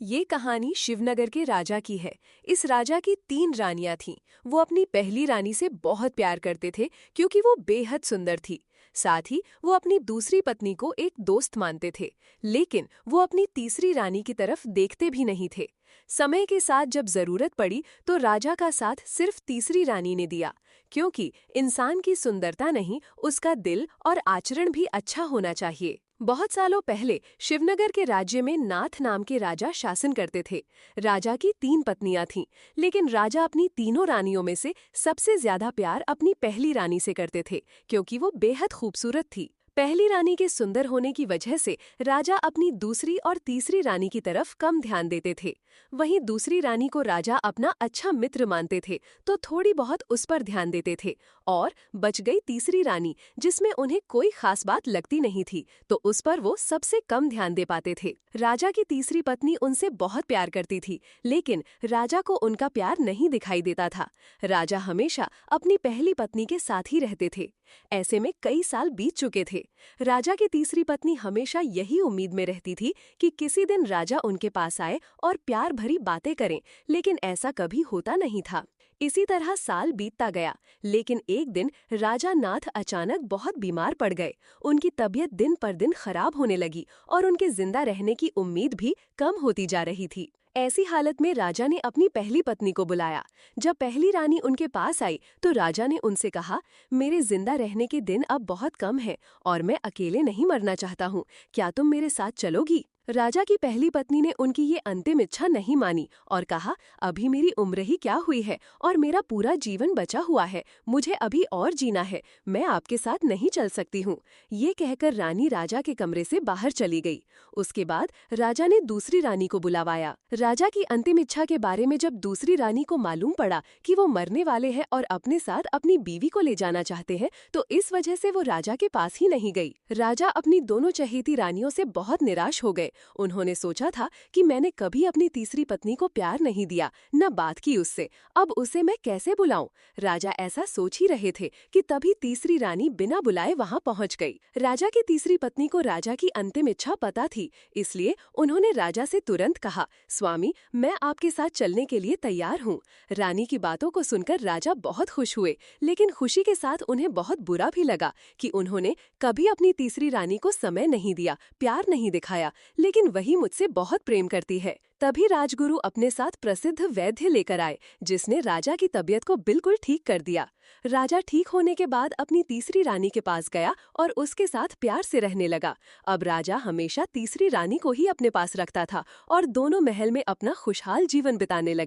ये कहानी शिवनगर के राजा की है। इस राजा की 3 रानियां थीं। वो अपनी पहली रानी से बहुत प्यार करते थे क्योंकि वो बेहद सुंदर थी। साथ ही वो अपनी दूसरी पत्नी को एक दोस्त मानते थे, लेकिन वो अपनी तीसरी रानी की तरफ देखते भी नहीं थे। समय के साथ जब जरूरत पड़ी तो राजा का साथ सिर्फ तीसरी रानी ने दिया, क्योंकि इंसान की सुंदरता नहीं, उसका दिल और आचरण भी अच्छा होना चाहिए। बहुत सालों पहले शिवनगर के राज्य में नाथ नाम के राजा शासन करते थे। राजा की 3 पत्नियां थीं, लेकिन राजा अपनी तीनों रानियों में से सबसे ज्यादा प्यार अपनी पहली रानी से करते थे, क्योंकि वो बेहद खूबसूरत थी। पहली रानी के सुंदर होने की वजह से राजा अपनी दूसरी और तीसरी रानी की तरफ कम ध्यान देते थे। वहीं दूसरी रानी को राजा अपना अच्छा मित्र मानते थे, तो थोड़ी बहुत उस पर ध्यान देते थे। और बच गई तीसरी रानी, जिसमें उन्हें कोई खास बात लगती नहीं थी, तो उस पर वो सबसे कम ध्यान दे पाते थे। राजा की तीसरी पत्नी उनसे बहुत प्यार करती थी, लेकिन राजा को उनका प्यार नहीं दिखाई देता था। राजा हमेशा अपनी पहली पत्नी के साथ ही रहते थे। ऐसे में कई साल बीत चुके थे। राजा की तीसरी पत्नी हमेशा यही उम्मीद में रहती थी कि किसी दिन राजा उनके पास आए और प्यार भरी बातें करें, लेकिन ऐसा कभी होता नहीं था। इसी तरह साल बीतता गया, लेकिन एक दिन राजा नाथ अचानक बहुत बीमार पड़ गए। उनकी तबीयत दिन पर दिन खराब होने लगी और उनके जिंदा रहने की उम्मीद भी कम होती जा रही थी। ऐसी हालत में राजा ने अपनी पहली पत्नी को बुलाया। जब पहली रानी उनके पास आई तो राजा ने उनसे कहा, मेरे जिंदा रहने के दिन अब बहुत कम है और मैं अकेले नहीं मरना चाहता हूँ। क्या तुम मेरे साथ चलोगी? राजा की पहली पत्नी ने उनकी ये अंतिम इच्छा नहीं मानी और कहा, अभी मेरी उम्र ही क्या हुई है और मेरा पूरा जीवन बचा हुआ है। मुझे अभी और जीना है, मैं आपके साथ नहीं चल सकती हूँ। ये कहकर रानी राजा के कमरे से बाहर चली गई। उसके बाद राजा ने दूसरी रानी को बुलावाया। राजा की अंतिम इच्छा के बारे में जब दूसरी रानी को मालूम पड़ा कि वो मरने वाले हैं और अपने साथ अपनी बीवी को ले जाना चाहते हैं, तो इस वजह से वो राजा के पास ही नहीं गई। राजा अपनी दोनों चहेती रानियों से बहुत निराश हो गए। उन्होंने सोचा था कि मैंने कभी अपनी तीसरी पत्नी को प्यार नहीं दिया, न बात की उससे, अब उसे मैं कैसे बुलाऊं? राजा ऐसा सोच ही रहे थे कि तभी तीसरी रानी बिना बुलाए वहां पहुंच गई। राजा की तीसरी पत्नी को राजा की अंतिम इच्छा पता थी, इसलिए उन्होंने राजा से तुरंत कहा, स्वामी, मैं आपके साथ चलने के लिए तैयार हूँ। रानी की बातों को सुनकर राजा बहुत खुश हुए, लेकिन खुशी के साथ उन्हें बहुत बुरा भी लगा कि उन्होंने कभी अपनी तीसरी रानी को समय नहीं दिया, प्यार नहीं दिखाया, लेकिन वही मुझसे बहुत प्रेम करती है। तभी राजगुरु अपने साथ प्रसिद्ध वैद्य लेकर आए, जिसने राजा की तबीयत को बिल्कुल ठीक कर दिया। राजा ठीक होने के बाद अपनी तीसरी रानी के पास गया और उसके साथ प्यार से रहने लगा। अब राजा हमेशा तीसरी रानी को ही अपने पास रखता था और दोनों महल में अपना खुशहाल जीवन बिताने लगे।